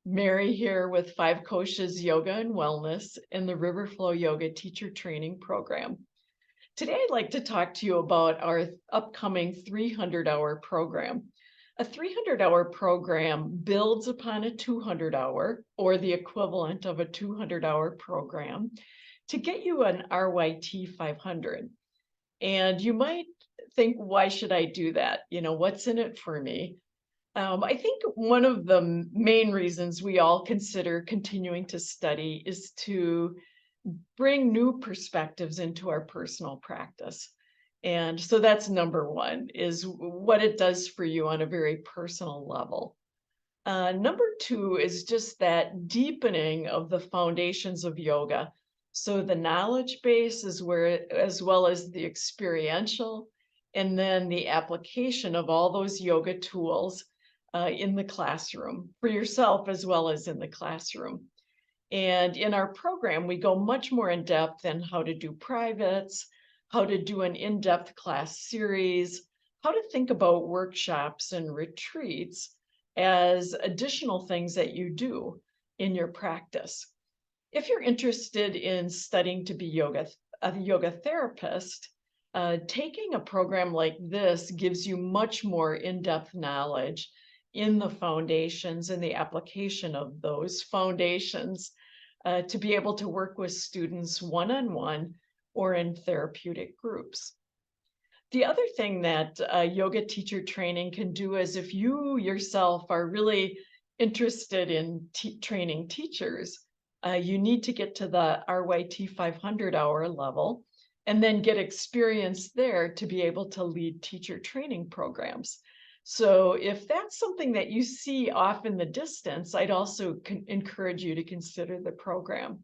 Mary here with Five Koshas Yoga and Wellness in the Riverflow Yoga Teacher Training Program. Today, I'd like to talk to you about our upcoming 300-hour program. A 300-hour program builds upon a 200-hour, or the equivalent of a 200-hour program, to get you an RYT 500. And you might think, why should I do that? What's in it for me? I think one of the main reasons we all consider continuing to study is to bring new perspectives into our personal practice. And so that's number one, is what it does for you on a very personal level. Number two is just that deepening of the foundations of yoga. So the knowledge base is where, as well as the experiential, and then the application of all those yoga tools in the classroom for yourself as well as in the classroom. And in our program, we go much more in depth in how to do privates, how to do an in-depth class series, how to think about workshops and retreats as additional things that you do in your practice. If you're interested in studying to be a yoga therapist, taking a program like this gives you much more in-depth knowledge in the foundations and the application of those foundations to be able to work with students one-on-one or in therapeutic groups. The other thing that yoga teacher training can do is if you yourself are really interested in training teachers, you need to get to the RYT 500-hour level and then get experience there to be able to lead teacher training programs. So if that's something that you see off in the distance, I'd also encourage you to consider the program.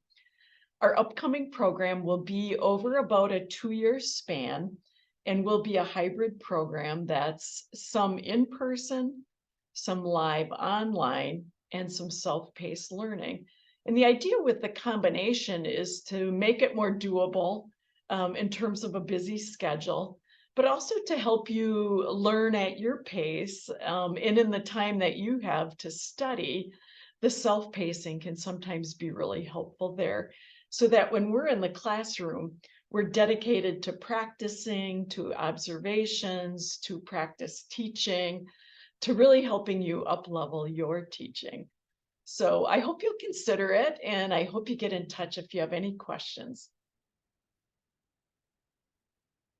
Our upcoming program will be over about a 2-year span and will be a hybrid program that's some in person, some live online, and some self-paced learning. And the idea with the combination is to make it more doable in terms of a busy schedule, but also to help you learn at your pace. And in the time that you have to study, the self-pacing can sometimes be really helpful there. So that when we're in the classroom, we're dedicated to practicing, to observations, to practice teaching, to really helping you up-level your teaching. So I hope you'll consider it, and I hope you get in touch if you have any questions.